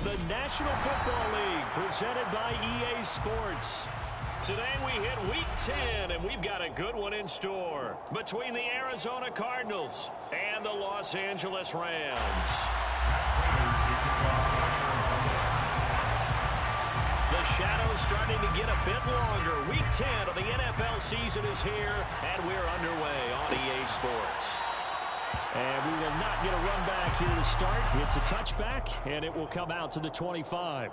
the National Football League, presented by EA Sports. Today we hit Week 10, and we've got a good one in store between the Arizona Cardinals and the Los Angeles Rams. The shadow's starting to get a bit longer. Week 10 of the NFL season is here, and we're underway on EA Sports. And we will not get a run back here to start. It's a touchback, and it will come out to the 25.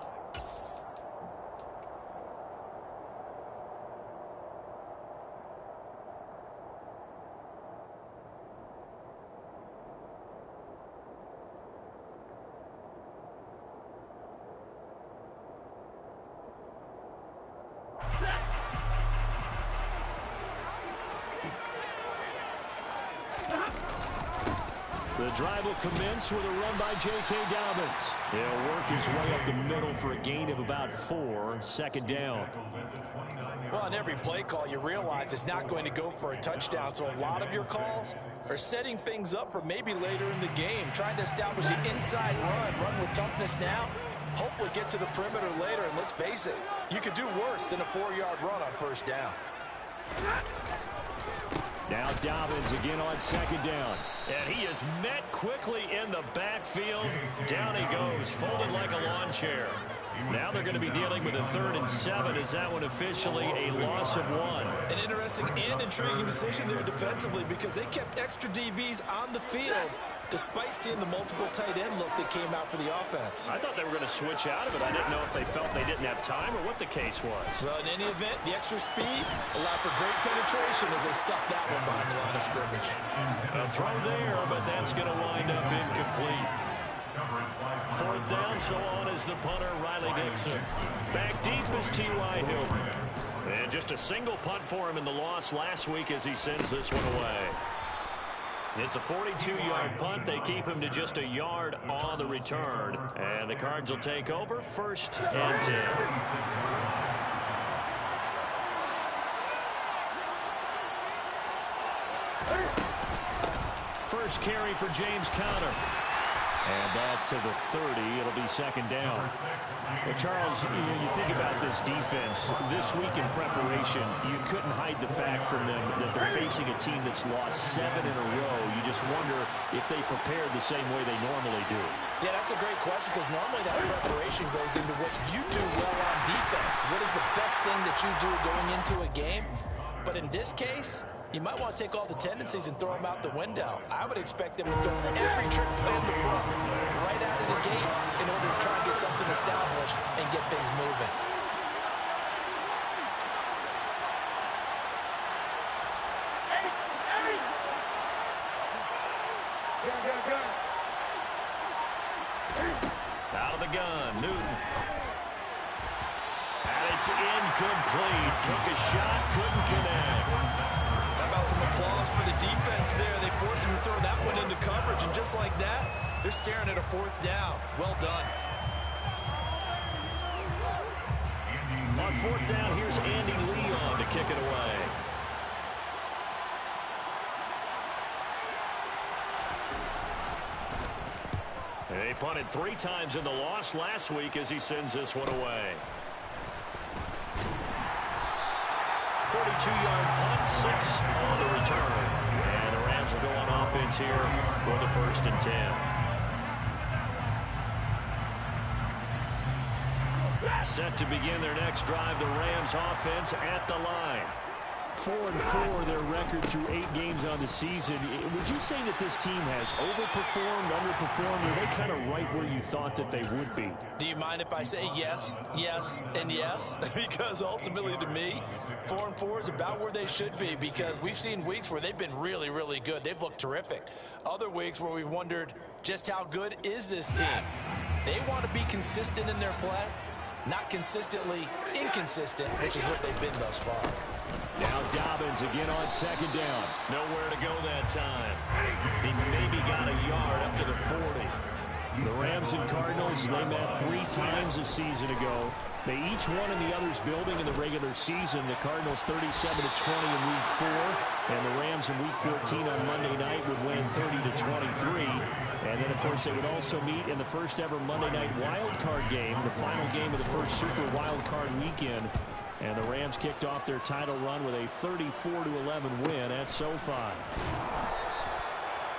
The drive will commence with a run by J.K. Dobbins. He'll work his way up the middle for a gain of about 4, second down. Well, on every play call, you realize it's not going to go for a touchdown, so a lot of your calls are setting things up for maybe later in the game, trying to establish the inside run with toughness now, hopefully get to the perimeter later, and let's face it, you could do worse than a 4-yard run on first down. Now Dobbins again on second down. And he is met quickly in the backfield. Down he goes, folded like a lawn chair. Now they're going to be dealing with a 3rd and 7. Is that one officially a loss of 1? An interesting and intriguing decision there defensively because they kept extra DBs on the field despite seeing the multiple tight end look that came out for the offense. I thought they were going to switch out of it. I didn't know if they felt they didn't have time or what the case was. Well, in any event, the extra speed allowed for great penetration as they stuffed that one behind the line of scrimmage. A throw there, but that's going to wind up incomplete. 4th down, so on is the punter, Riley Dixon. Back deep is T.Y. Hilton. And just a single punt for him in the loss last week as he sends this one away. It's a 42-yard punt. They keep him to just a yard on the return. And the Cards will take over 1st and 10. First carry for James Conner. And that to the 30. It'll be second down. Well, Charles, you think about this defense. This week in preparation, you couldn't hide the fact from them that they're facing a team that's lost 7 in a row. You just wonder if they prepared the same way they normally do. Yeah, that's a great question because normally that preparation goes into what you do well on defense. What is the best thing that you do going into a game? But in this case, you might want to take all the tendencies and throw them out the window. I would expect them to throw every trick play in the book right out of the gate in order to try and get something established and get things moving. Out of the gun, Newton. And it's incomplete. Took a shot, couldn't connect. How about some applause for the defense there? They forced him to throw that one into coverage, and just like that, they're staring at a 4th down. Well done. On 4th down, here's Andy Leon to kick it away. They punted 3 times in the loss last week as he sends this one away. 42-yard punt, 6 on the return. And the Rams will go on offense here for the 1st and 10. Set to begin their next drive, the Rams offense at the line. 4-4 their record through 8 games on the season. Would you say that this team has overperformed, underperformed, or are they kind of right where you thought that they would be? Do you mind if I say yes, yes, and yes? Because ultimately to me, 4-4 is about where they should be because we've seen weeks where they've been really, really good. They've looked terrific. Other weeks where we've wondered just how good is this team? They want to be consistent in their play, not consistently inconsistent, which is what they've been thus far. Now Dobbins again on second down. Nowhere to go that time. He maybe got a yard up to the 40. The Rams and Cardinals, they met 3 times a season ago. They each won in the other's building in the regular season. The Cardinals 37-20 in Week 4, and the Rams in Week 14 on Monday night would win 30-23. And then, of course, they would also meet in the first ever Monday night wild card game, the final game of the first Super Wild Card weekend. And the Rams kicked off their title run with a 34-11 win at SoFi.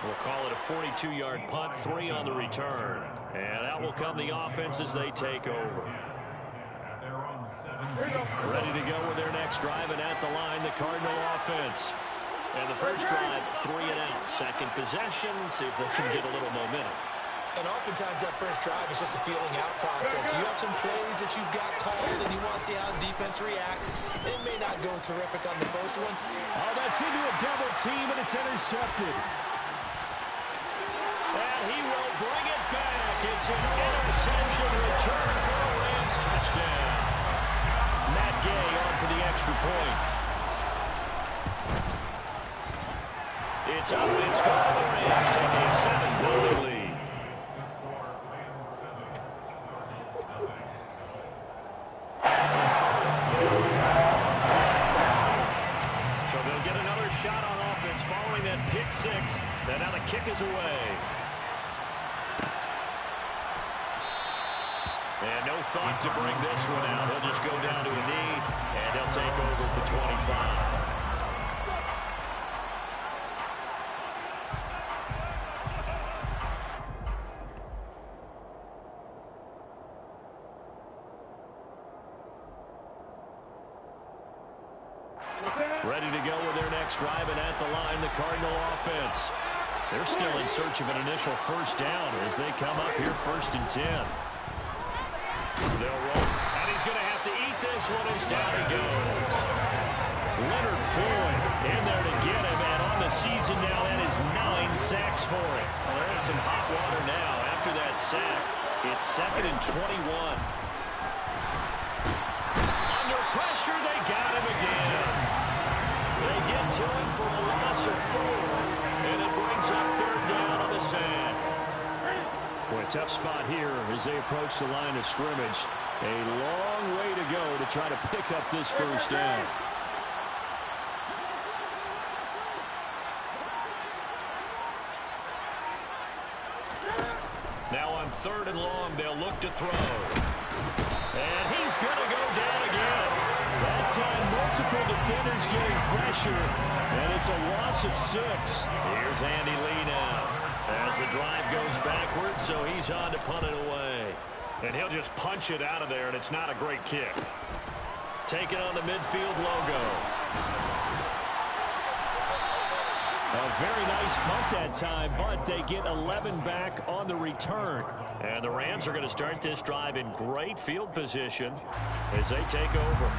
We'll call it a 42-yard punt, 3 on the return. And out will come the offense as they take over. Ready to go with their next drive, and at the line, the Cardinal offense. And the first drive, 3 and out. Second possession, see if they can get a little momentum. And oftentimes that first drive is just a feeling out process. You have some plays that you've got called, and you want to see how the defense reacts. It may not go terrific on the first one. Oh, that's into a double team, and it's intercepted. And he will bring it back. It's an interception return for a Rams touchdown. Matt Gay on for the extra point. It's up, it's gone. The Rams take a 7-0 lead. So they'll get another shot on offense following that pick 6. And now the kick is away. And no thought to bring this one out. He'll just go down to a knee, and he'll take over at the 25. Ready to go with their next drive, and at the line, the Cardinal offense. They're still in search of an initial first down as they come up here 1st and 10. They'll roll, and he's going to have to eat this one as down he goes. Leonard Floyd in there to get him, and on the season now, that is 9 sacks for him. Well, they're in some hot water now after that sack. It's 2nd and 21. Under pressure, they got him again. They get to him for a loss of 4, and it brings up 3rd down on the sack. Boy, a tough spot here as they approach the line of scrimmage. A long way to go to try to pick up this first down. Now on 3rd and long, they'll look to throw. And he's going to go down again. That time, multiple defenders getting pressure, and it's a loss of 6. Here's Andy Lee now as the drive goes backwards, so he's on to punt it away. And he'll just punch it out of there, and it's not a great kick. Taking on the midfield logo. A very nice punt that time, but they get 11 back on the return. And the Rams are going to start this drive in great field position as they take over.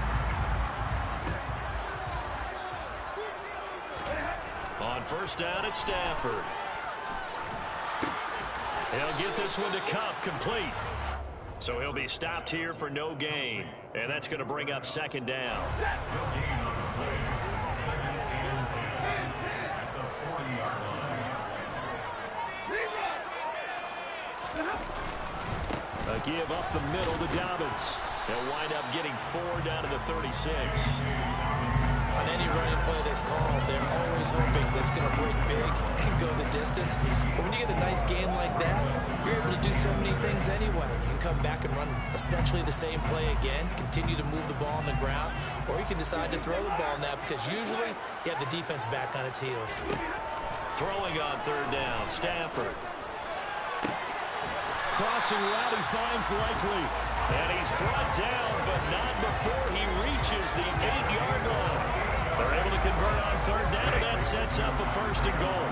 On first down, it's Stafford. He'll get this one to Cup, complete. So he'll be stopped here for no gain. And that's going to bring up 2nd down. A give up the middle to Dobbins. They'll wind up getting 4 down to the 36. On any running play that's called, they're always hoping that it's going to break big and go the distance. But when you get a nice gain like that, you're able to do so many things anyway. You can come back and run essentially the same play again, continue to move the ball on the ground, or you can decide to throw the ball now because usually you have the defense back on its heels. Throwing on 3rd down, Stafford. Crossing route, he finds Likely. And he's brought down, but not before he reaches the 8-yard line. They're able to convert on 3rd down, and that sets up a 1st and goal.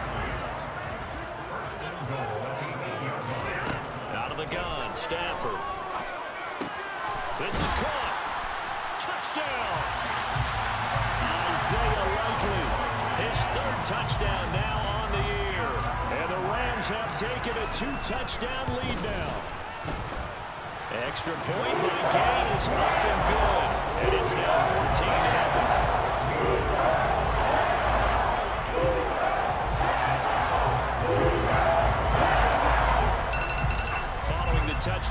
Out of the gun, Stafford. This is caught. Touchdown! Isaiah Likely, his 3rd touchdown now on the year. And the Rams have taken a 2-touchdown lead now. Extra point by Gay is up and good. And it's now 14-0.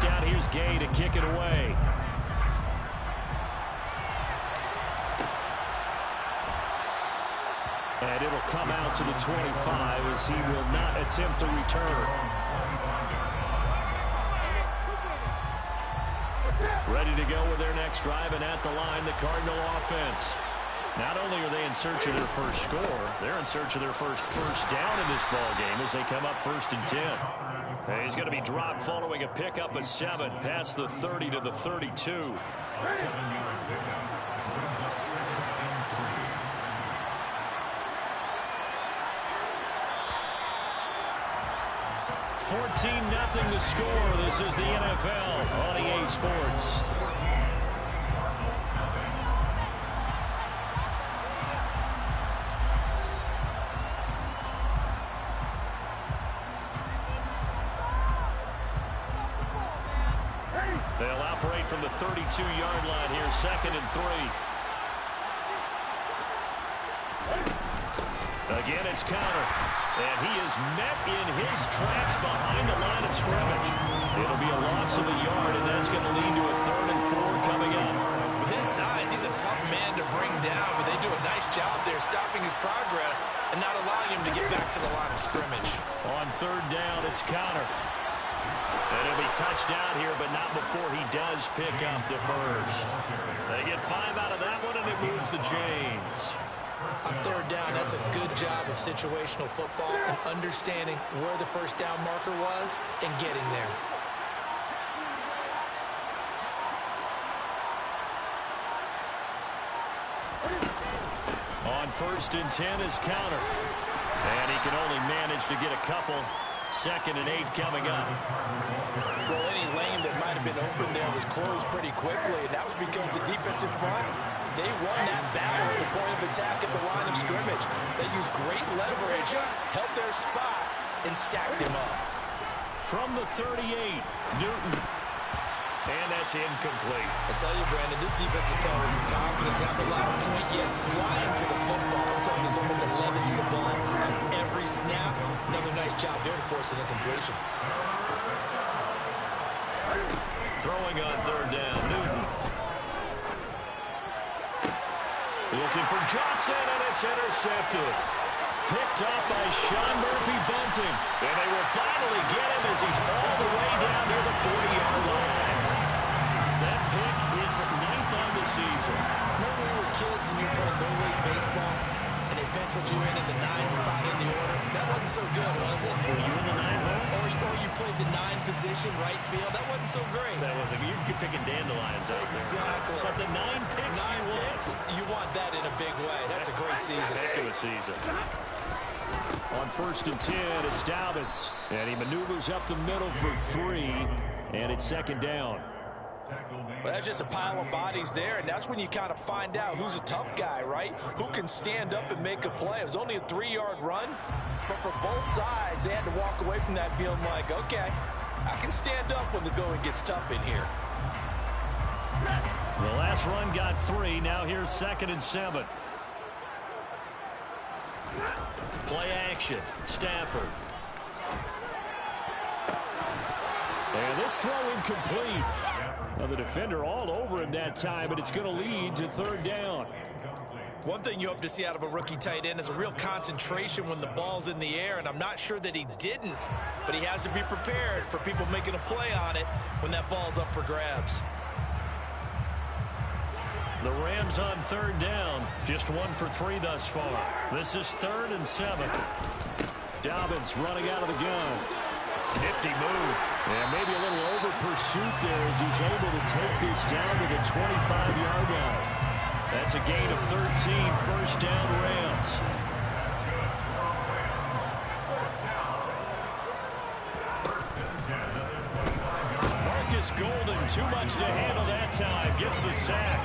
first down. Here's Gay to kick it away. And it'll come out to the 25 as he will not attempt to return. Ready to go with their next drive, and at the line, the Cardinal offense. Not only are they in search of their first score, they're in search of their first down in this ball game as they come up 1st and 10. And he's going to be dropped following a pickup of 7 past the 30 to the 32. 14-0 the score. This is the NFL on EA Sports. They'll operate from the 32-yard line here, 2nd and 3. Again, it's counter. And he is met in his tracks behind the line of scrimmage. It'll be a loss of a yard, and that's going to lead to a 3rd and 4 coming up. With his size, he's a tough man to bring down, but they do a nice job there stopping his progress and not allowing him to get back to the line of scrimmage. On 3rd down, it's counter. And he'll be touched down here, but not before he does pick up the first. They get 5 out of that one, and it moves the chains. On 3rd down, that's a good job of situational football and understanding where the first down marker was and getting there. On 1st and 10 is counter. And he can only manage to get a couple. 2nd and 8 coming up. Well, any lane that might have been open there was closed pretty quickly, and that was because the defensive front, they won that battle at the point of attack at the line of scrimmage. They used great leverage, held their spot, and stacked him up. From the 38, Newton. And that's incomplete. I tell you, Brandon, this defensive player with some confidence, having a lot of point yet, flying to the football. I'm telling you, there's almost 11 to the ball on every snap. Another nice job there to force an incompletion. Throwing on 3rd down, Newton. Looking for Johnson, and it's intercepted. Picked up by Sean Murphy-Bunting. And they will finally get him as he's all the way down near the 40-yard line. That pick is 9th on the season. Remember when we were kids and you were playing Little League baseball, and they penciled you in at the 9 spot in the order? That wasn't so good, was it? Were you in the 9 hole? Or you played the 9 position, right field. That wasn't so great. That wasn't. You're picking dandelions out there. Exactly. But the 9 picks, 9 picks, you want that in a big way. That's a great season. Heck of a season. On 1st and 10, it's Dobbins. And he maneuvers up the middle for 3. And it's 2nd down. Well, that's just a pile of bodies there, and that's when you kind of find out who's a tough guy, right? Who can stand up and make a play. It was only a 3-yard run, but for both sides, they had to walk away from that feeling like, okay, I can stand up when the going gets tough in here. The last run got 3. Now here's 2nd and 7. Play action. Stafford. And this throw incomplete. Now the defender all over him that time, but it's going to lead to 3rd down. One thing you hope to see out of a rookie tight end is a real concentration when the ball's in the air, and I'm not sure that he didn't, but he has to be prepared for people making a play on it when that ball's up for grabs. The Rams on 3rd down, just 1 for 3 thus far. This is 3rd and 7. Dobbins running out of the gun. Nifty move. And maybe a little over pursuit there as he's able to take this down to the 25-yard line. That's a gain of 13, 1st down Rams. Marcus Golden, too much to handle that time, gets the sack.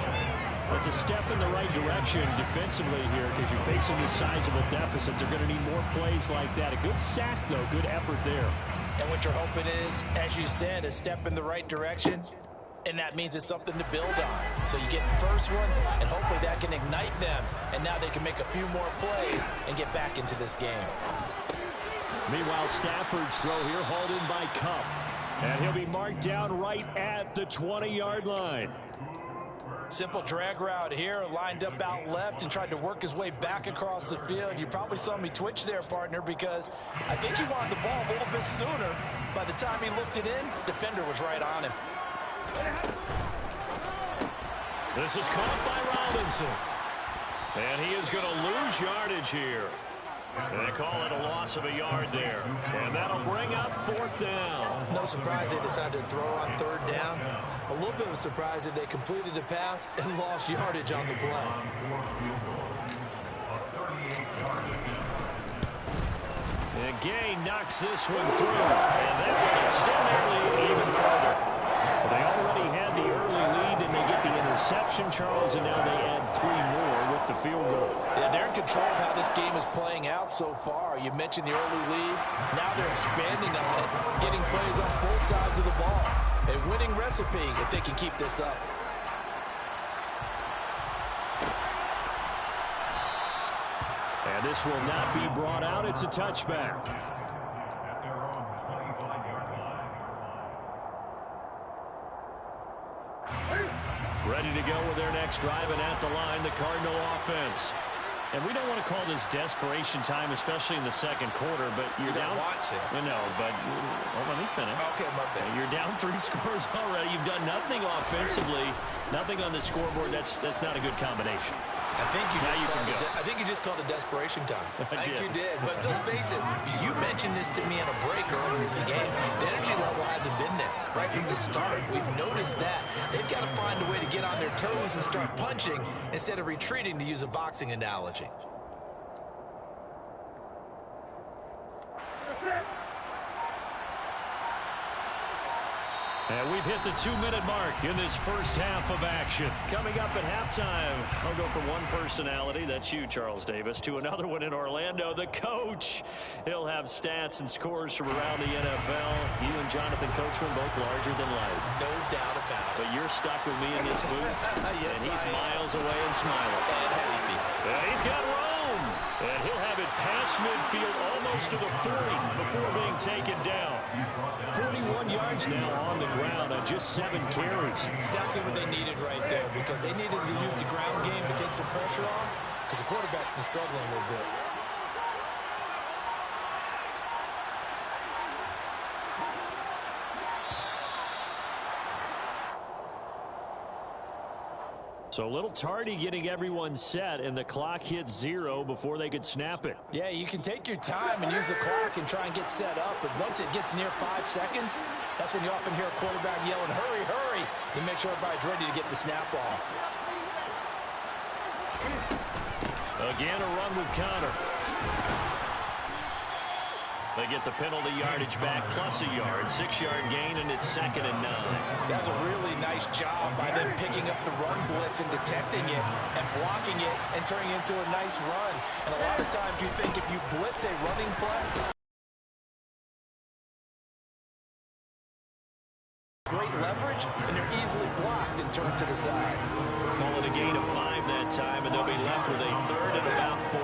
That's a step in the right direction defensively here because you're facing this sizable deficit. They're going to need more plays like that. A good sack, though. Good effort there. And what you're hoping is, as you said, a step in the right direction, and that means it's something to build on. So you get the first one, and hopefully that can ignite them, and now they can make a few more plays and get back into this game. Meanwhile, Stafford's throw here hauled in by Cup. And he'll be marked down right at the 20-yard line. Simple drag route here, lined up out left and tried to work his way back across the field. You probably saw me twitch there, partner, because I think he wanted the ball a little bit sooner. By the time he looked it in, defender was right on him. This is caught by Robinson. And he is going to lose yardage here. They call it a loss of a yard there. And that'll bring up 4th down. No surprise they decided to throw on 3rd down. A little bit of a surprise that they completed the pass and lost yardage on the play. And Gay knocks this one through. And that one extend their lead even further. So they already had the early lead, and they get the interception, Charles, and now they add 3 more with the field goal. Yeah, they're in control of how this game is playing out so far. You mentioned the early lead. Now they're expanding on it, getting plays on both sides of the ball. A winning recipe if they can keep this up. And this will not be brought out. It's a touchback. Ready to go with their next drive, and at the line, the Cardinal offense. And we don't want to call this desperation time, especially in the second quarter, but you're down. You don't want to. No, but well, let me finish. Okay, my bad. You're down 3 scores already. You've done nothing offensively, nothing on the scoreboard. That's not a good combination. I think you just called it desperation time. I think you did. But let's face it, you mentioned this to me in a break earlier in the game. The energy level hasn't been there right from the start. We've noticed that. They've got to find a way to get on their toes and start punching instead of retreating, to use a boxing analogy. And we've hit the 2-minute mark in this first half of action. Coming up at halftime, I'll go from one personality, that's you, Charles Davis, to another one in Orlando, the coach. He'll have stats and scores from around the NFL. You and Jonathan Coachman both larger than life. No doubt about it. But you're stuck with me in this booth. Yes, and he's miles away and smiling. And happy. He's got room. And he'll have it past midfield almost to the 40 before being taken down. 41 yards now on the ground on just 7 carries. Exactly what they needed right there, because they needed to use the ground game to take some pressure off, because the quarterback's been struggling a little bit. So a little tardy getting everyone set, and the clock hits 0 before they could snap it. Yeah, you can take your time and use the clock and try and get set up, but once it gets near 5 seconds, that's when you often hear a quarterback yelling, hurry, hurry, to make sure everybody's ready to get the snap off. Again, a run with Connor. They get the penalty yardage back plus a yard. 6-yard gain, and it's 2nd and 9. That was a really nice job by them picking up the run blitz and detecting it and blocking it and turning it into a nice run. And a lot of times you think if you blitz a running play, great leverage, and they're easily blocked and turned to the side. Call it a gain of 5 that time, and they'll be left with a 3rd and about 4.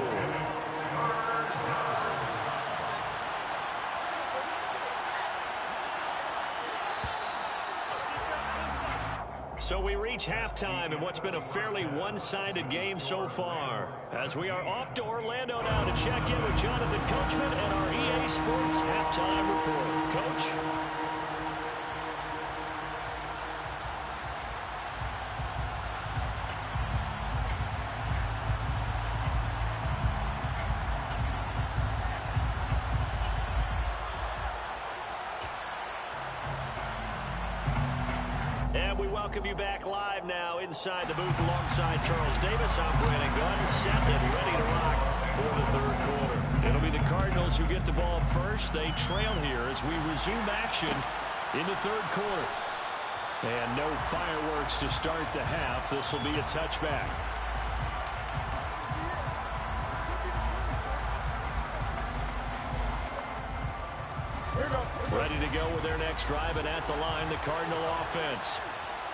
So we reach halftime in what's been a fairly one-sided game so far. As we are off to Orlando now to check in with Jonathan Coachman and our EA Sports halftime report. Coach? And we welcome you back live now inside the booth alongside Charles Davis. I'm Brandon Gunn, set and ready to rock for the 3rd quarter. It'll be the Cardinals who get the ball first. They trail here as we resume action in the 3rd quarter. And no fireworks to start the half. This will be a touchback. Ready to go with their next drive, and at the line, the Cardinal offense.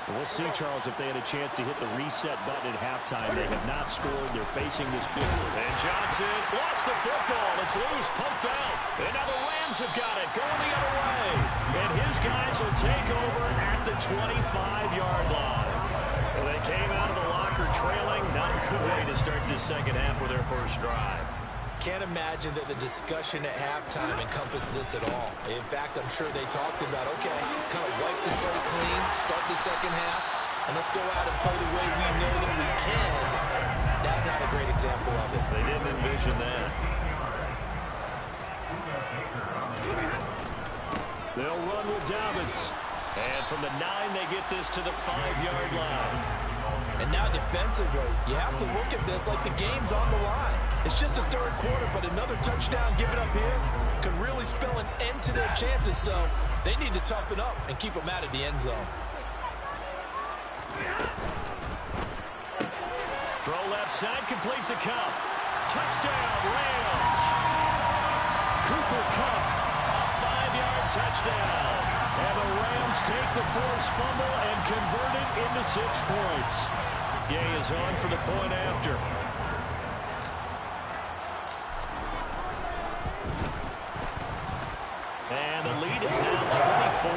We'll see, Charles, if they had a chance to hit the reset button at halftime. They have not scored. They're facing this big one. And Johnson lost the football. It's loose, pumped out. And now the Rams have got it, going the other way. And his these guys will take over at the 25-yard line. Well, they came out of the locker trailing. Not a good way to start this second half with their first drive. Can't imagine that the discussion at halftime encompassed this at all. In fact, I'm sure they talked about, okay, kind of wipe the slate clean, start the second half, and let's go out and play the way we know that we can. That's not a great example of it. They didn't envision that. They'll run with Dobbins. And from the 9, they get this to the 5-yard line. And now defensively, you have to look at this like the game's on the line. It's just the third quarter, but another touchdown given up here could really spell an end to their chances. So they need to toughen up and keep them out of the end zone. Throw left side, complete to Cup. Touchdown, Rams. Cooper Kupp, a 5-yard touchdown. And the Rams take the forced fumble and convert it into 6 points. Gay is on for the point after. And the lead is now 24.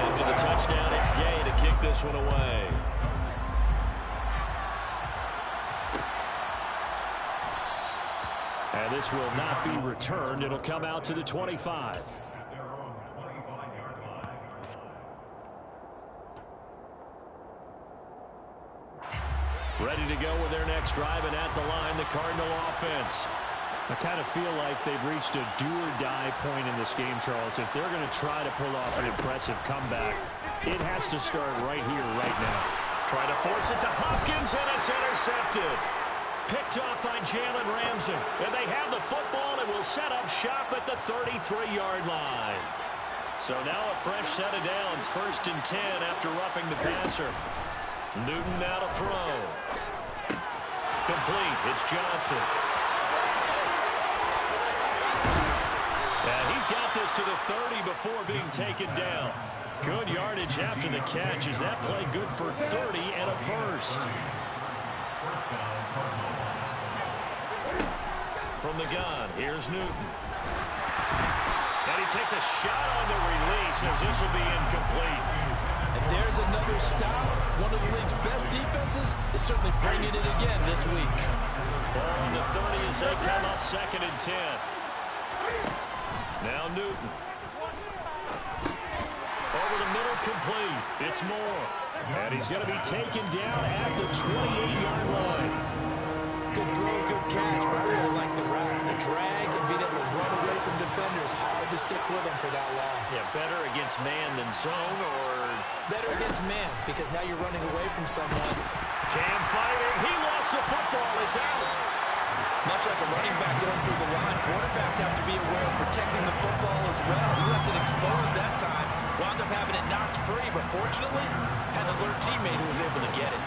After the touchdown, it's Gay to kick this one away. And this will not be returned. It'll come out to the 25. Ready to go with their next drive, and at the line, the Cardinal offense. I kind of feel like they've reached a do-or-die point in this game, Charles. If they're going to try to pull off an impressive comeback, it has to start right here, right now. Try to force it to Hopkins, and it's intercepted. Picked off by Jalen Ramsey. And they have the football and will set up shop at the 33-yard line. So now a fresh set of downs. 1st and 10 after roughing the passer. Newton now to throw. Complete. It's Johnson. And he's got this to the 30 before being taken down. Good yardage after the catch. Is that play good for 30 and a first? From the gun, here's Newton. And he takes a shot on the release as this will be incomplete. And there's another stop. One of the league's best defenses is certainly bringing it again this week. Ball on the 30 as they come up 2nd and 10. Now Newton. Over the middle, complete. It's Moore. And he's going to be taken down at the 28-yard line. Good throw, good catch, but I really like the route. The drag and being able to run away from defenders. Hard to stick with them for that long. Yeah, better against man than zone, or... Better against man, because now you're running away from someone. Cam fighting. He lost the football. It's out. Much like a running back going through the line, quarterbacks have to be aware of protecting the football as well. He left it exposed that time. Wound up having it knocked free, but fortunately, had an alert teammate who was able to get it.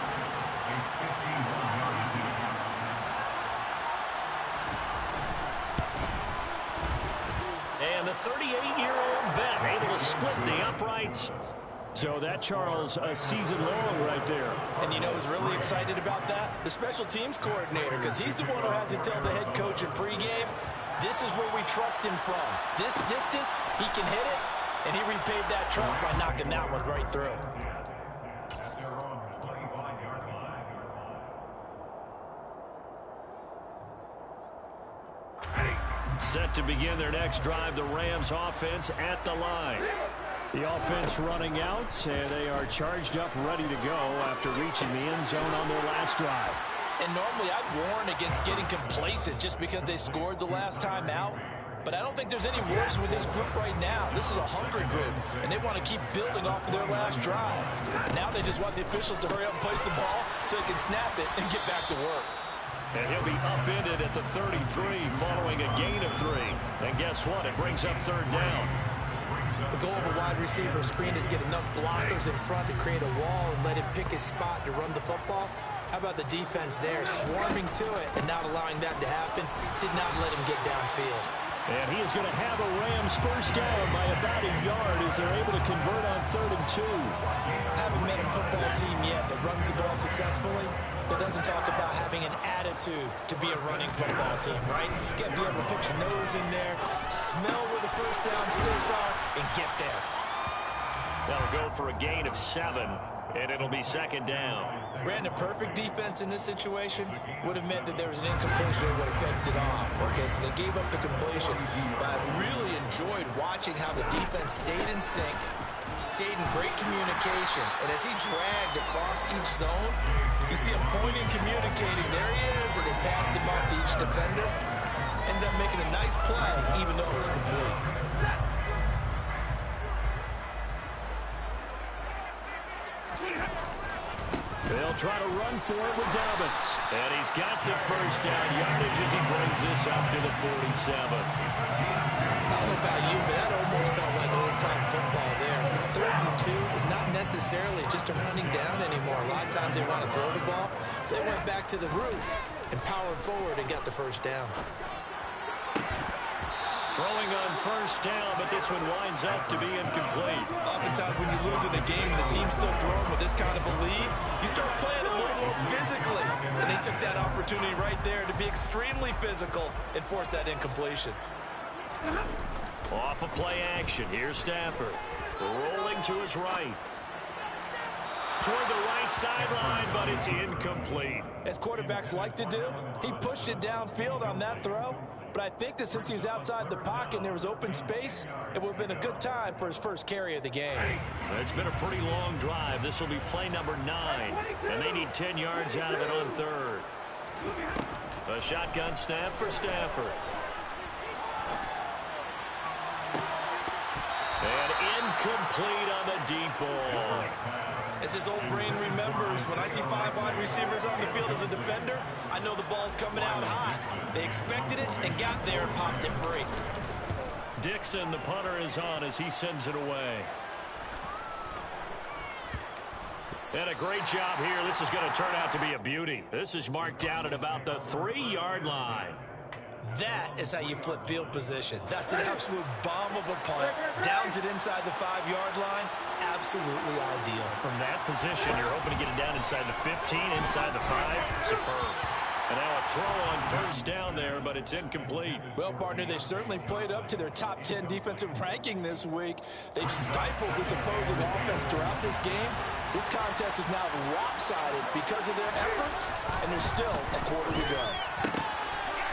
And the 38-year-old vet able to split the uprights. So that, Charles, a season long right there. And you know who's really excited about that? The special teams coordinator, because he's the one who has to tell the head coach in pregame, this is where we trust him from. This distance, he can hit it, and he repaid that trust by knocking that one right through. Set to begin their next drive, the Rams offense at the line. The offense running out, and they are charged up, ready to go after reaching the end zone on their last drive. And normally I'd warn against getting complacent just because they scored the last time out. But I don't think there's any worries with this group right now. This is a hungry group, and they want to keep building off of their last drive. Now they just want the officials to hurry up and place the ball so they can snap it and get back to work. And he'll be upended at the 33 following a gain of 3. And guess what? It brings up 3rd down. The goal of a wide receiver screen is get enough blockers in front to create a wall and let him pick his spot to run the football. How about the defense there, swarming to it and not allowing that to happen? Did not let him get downfield. And he is going to have a Rams first down by about a yard as they're able to convert on 3rd and 2. I haven't met a football team yet that that runs the ball successfully that doesn't talk about having an attitude to be a running football team, right? You got to be able to put your nose in there, smell where the first down sticks are, and get there. That'll go for a gain of 7, and it'll be second down. Brandon, perfect defense in this situation would have meant that there was an incompletion. They would have picked it off. Okay, so they gave up the completion. But I really enjoyed watching how the defense stayed in sync, stayed in great communication. And as he dragged across each zone, you see him pointing, communicating. There he is, and they passed him off to each defender. Ended up making a nice play, even though it was complete. They'll try to run for it with Dobbins. And he's got the first down yardage as he brings this up to the 47. I don't know about you, but that almost felt like old-time football there. 3rd and 2 is not necessarily just a running down anymore. A lot of times they want to throw the ball. They went back to the roots and powered forward and got the first down. Throwing on first down, but this one winds up to be incomplete. Oftentimes when you lose in a game and the team's still throwing with this kind of a lead, you start playing a little more physically. And they took that opportunity right there to be extremely physical and force that incompletion. Off of play action. Here's Stafford. Rolling to his right. Toward the right sideline, but it's incomplete. As quarterbacks like to do, he pushed it downfield on that throw. But I think that since he was outside the pocket and there was open space, it would have been a good time for his first carry of the game. It's been a pretty long drive. This will be play number 9, and they need 10 yards out of it on 3rd. A shotgun snap for Stafford. And incomplete on the deep ball. As his old brain remembers, when I see 5 wide receivers on the field as a defender, I know the ball's coming out high. They expected it and got there and popped it free. Dixon, the punter, is on as he sends it away. And a great job here. This is going to turn out to be a beauty. This is marked down at about the 3-yard line. That is how you flip field position. That's an absolute bomb of a punt. Downs it inside the 5-yard line. Absolutely ideal. From that position, you're hoping to get it down inside the 15, inside the 5. Superb. And now a throw on first down there, but it's incomplete. Well, partner, they've certainly played up to their top 10 defensive ranking this week. They've stifled this opposing offense throughout this game. This contest is now lopsided because of their efforts, and there's still a quarter to go.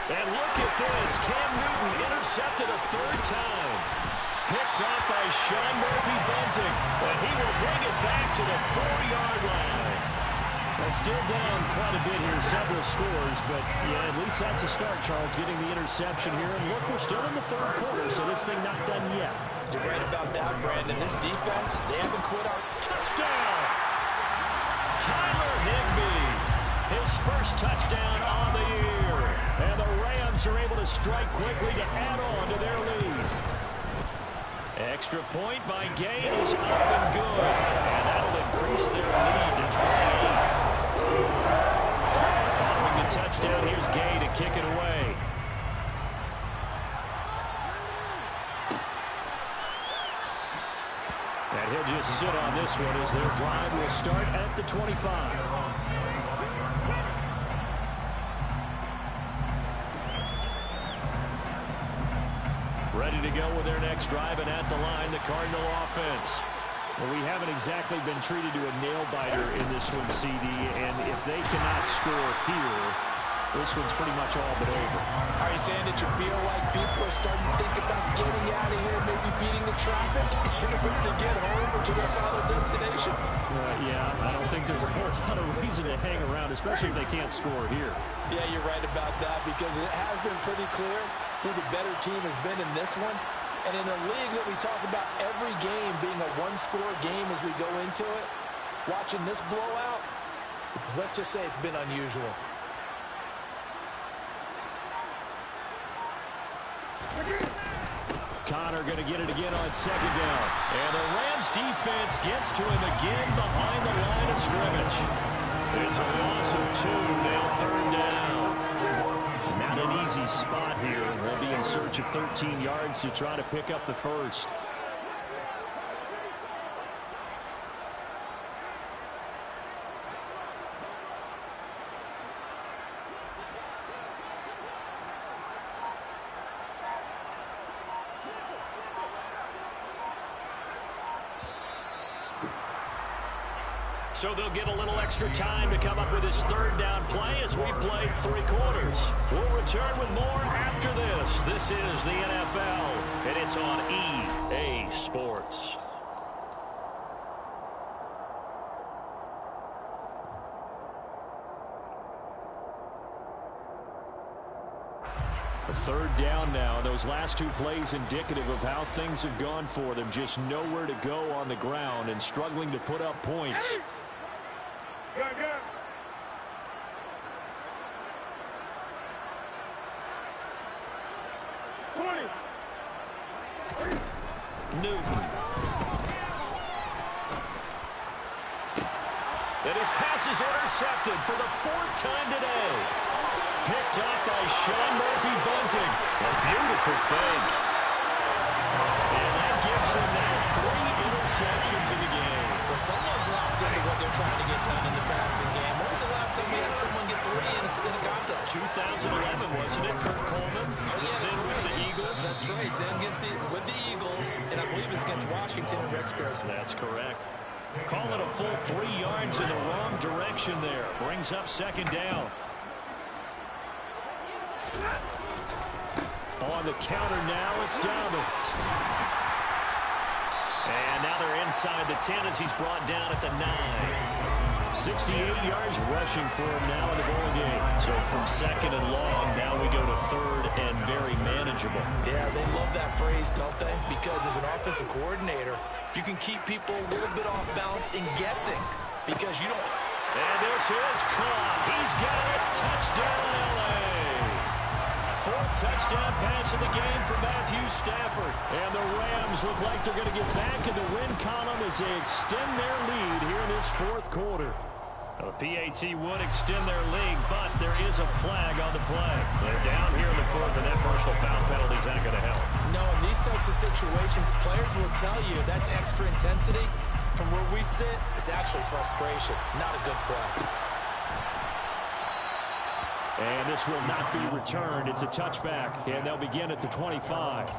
And look at this. Cam Newton intercepted a 3rd time. Picked off by Sean Murphy-Bunting. And he will bring it back to the 4-yard line. Well, still down quite a bit here, several scores. But, yeah, at least that's a start, Charles, getting the interception here. And look, we're still in the 3rd quarter, so this thing not done yet. You're right about that, Brandon. This defense, they haven't quit on. Touchdown! Tyler Higbee. His first touchdown on the year. And the Rams are able to strike quickly to add on to their lead. Extra point by Gay is up and good. And that'll increase their lead to 28. Following the touchdown, here's Gay to kick it away. And he'll just sit on this one as their drive will start at the 25. Ready to go with their next drive, and at the line, the Cardinal offense. Well, we haven't exactly been treated to a nail-biter in this one, CD, and if they cannot score here, this one's pretty much all but over. Are you saying that you feel like people are starting to think about getting out of here, maybe beating the traffic in order to get home or to their final destination? Yeah, I don't think there's a whole lot of reason to hang around, especially if they can't score here. Yeah, you're right about that, because it has been pretty clear who the better team has been in this one. And in a league that we talk about every game being a one-score game as we go into it, watching this blowout, let's just say it's been unusual. Connor going to get it again on 2nd down. And the Rams defense gets to him again behind the line of scrimmage. It's a loss of 2, now 3rd down. Not an easy spot here. They'll be in search of 13 yards to try to pick up the first. So they'll get a little extra time to come up with his third down play as we played 3 quarters. We'll return with more after this. This is the NFL, and it's on EA Sports. A third down now. Those last 2 plays indicative of how things have gone for them. Just nowhere to go on the ground and struggling to put up points. Newton. And his pass is intercepted for the 4th time today. Picked off by Sean Murphy-Bunting. A beautiful fake. And that gives him now 3 interceptions in the game. Well, someone's locked into what they're trying to get done in the passing game. When was the last time we had someone get 3 in a contest? 2011, wasn't it? Kurt Coleman. Oh, yeah, that's right. With the Eagles. That's right. Then with the Eagles, and I believe it's against Washington and Rex Grossman. That's correct. Call it a full 3 yards in the wrong direction there. Brings up 2nd down. On the counter now, it's Dobbins. And now they're inside the 10 as he's brought down at the 9. 68 yards rushing for him now in the ball game. So from 2nd and long, now we go to 3rd and very manageable. Yeah, they love that phrase, don't they? Because as an offensive coordinator, you can keep people a little bit off balance and guessing because you don't. And this is caught. He's got it. Touchdown, LA. 4th touchdown pass of the game for Matthew Stafford. And the Rams look like they're going to get back in the win column as they extend their lead here in this 4th quarter. A PAT would extend their lead, but there is a flag on the play. They're down here in the 4th, and that personal foul penalty is not going to help. No, in these types of situations, players will tell you that's extra intensity. From where we sit, it's actually frustration, not a good play. And this will not be returned. It's a touchback, and they'll begin at the 25.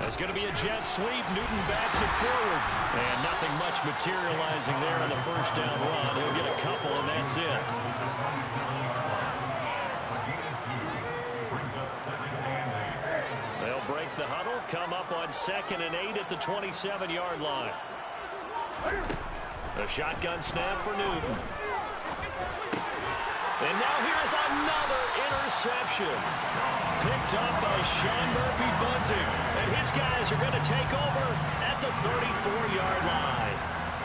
There's going to be a jet sweep. Newton backs it forward. And nothing much materializing there on the 1st down run. He'll get a couple, and that's it. They'll break the huddle, come up on 2nd and 8 at the 27-yard line. A shotgun snap for Newton. And now here's another interception. Picked up by Sean Murphy-Bunting. And his guys are going to take over at the 34-yard line.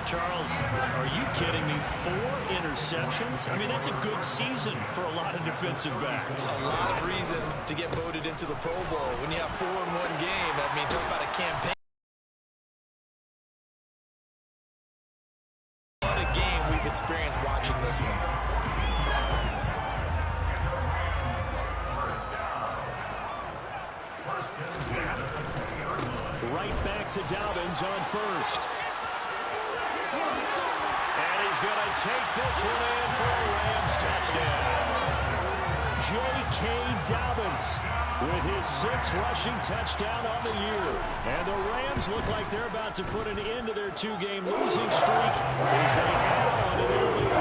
Charles, are you kidding me? 4 interceptions? I mean, that's a good season for a lot of defensive backs. A lot of reason to get voted into the Pro Bowl. When you have 4 in one game, I mean, talk about a campaign. What a game we've experienced watching this one. Right back to Dobbins on 1st. And he's going to take this one in for a Rams touchdown. J.K. Dobbins with his 6th rushing touchdown on the year. And the Rams look like they're about to put an end to their 2-game losing streak as they add on to their lead.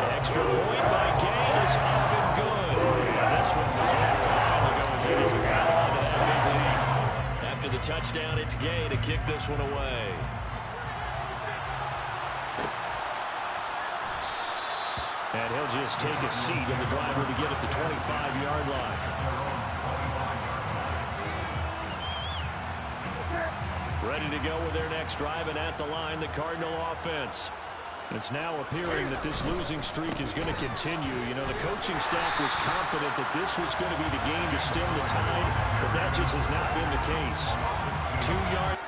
The extra point by Gay is up and good. And this one was over a while ago as they just add on to that big lead. After the touchdown, it's Gay to kick this one away. And he'll just take a seat in the driver to get at the 25-yard line. Ready to go with their next drive, and at the line, the Cardinal offense. It's now appearing that this losing streak is going to continue. You know, the coaching staff was confident that this was going to be the game to stem the tide, but that just has not been the case. 2 yards.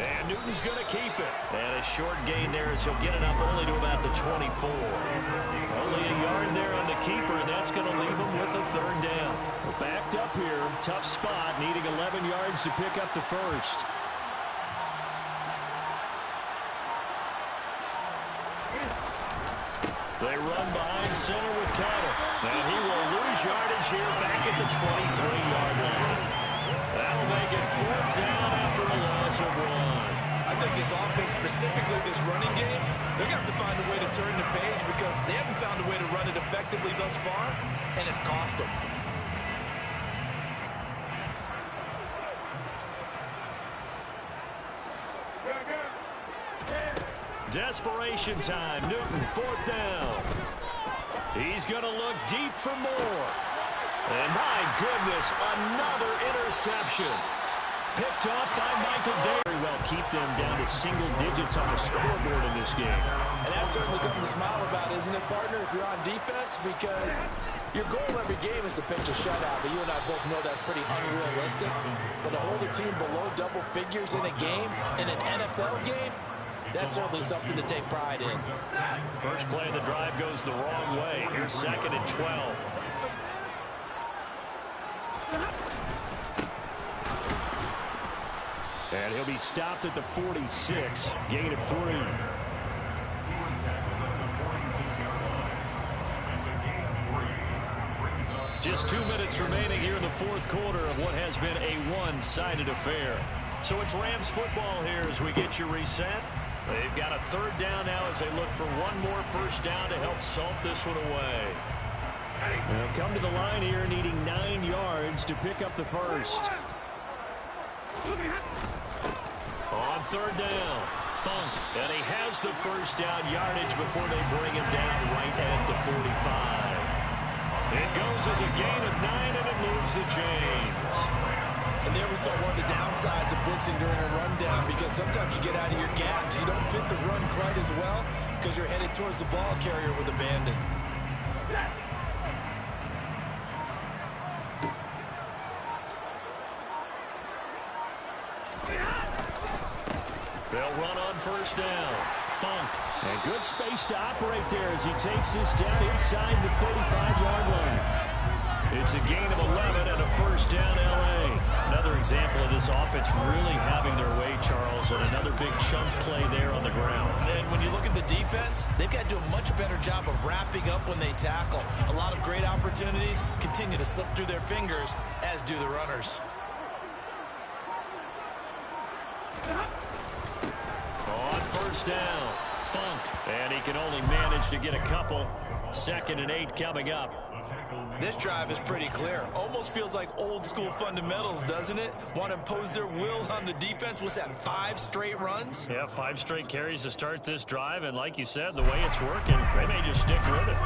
And Newton's going to keep it. And a short gain there as he'll get it up only to about the 24. Only a yard there on the keeper, and that's going to leave him with a third down. We're backed up here. Tough spot, needing 11 yards to pick up the first. They run behind center with Connor. And he will lose yardage here back at the 23-yard line. That'll make it fourth down after a loss of one. I think this offense, specifically this running game, they're going to have to find a way to turn the page because they haven't found a way to run it effectively thus far, and it's cost them. Desperation time. Newton, fourth down. He's going to look deep for more. And my goodness, another interception. Picked off by Michael Day. Very well keep them down to single digits on the scoreboard in this game. And that's certainly something to smile about, isn't it, partner, if you're on defense? Because your goal every game is to pitch a shutout, but you and I both know that's pretty unrealistic. But to hold a team below double figures in a game, in an NFL game, that's certainly something to take pride in. First play of the drive goes the wrong way. Here's second and 12. And he'll be stopped at the 46. Gain of 3. Just 2 minutes remaining here in the fourth quarter of what has been a one-sided affair. So it's Rams football here as we get you reset. They've got a third down now as they look for one more first down to help salt this one away. They'll come to the line here needing 9 yards to pick up the first. On third down, Funk. And he has the first down yardage before they bring him down right at the 45. It goes as a gain of 9 and it moves the chains. And there we saw one of the downsides of blitzing during a rundown because sometimes you get out of your gaps. You don't fit the run quite as well because you're headed towards the ball carrier with abandon. They'll run on first down. Funk. And good space to operate there as he takes this down inside the 35-yard line. It's a gain of 11 and a first down, L.A. Another example of this offense really having their way, Charles, and another big chunk play there on the ground. And when you look at the defense, they've got to do a much better job of wrapping up when they tackle. A lot of great opportunities continue to slip through their fingers, as do the runners. On first down, Funk. And he can only manage to get a couple. Second and 8 coming up. This drive is pretty clear. Almost feels like old school fundamentals, doesn't it? Want to impose their will on the defense. What's that, 5 straight runs? Yeah, 5 straight carries to start this drive. And like you said, the way it's working, they may just stick with it.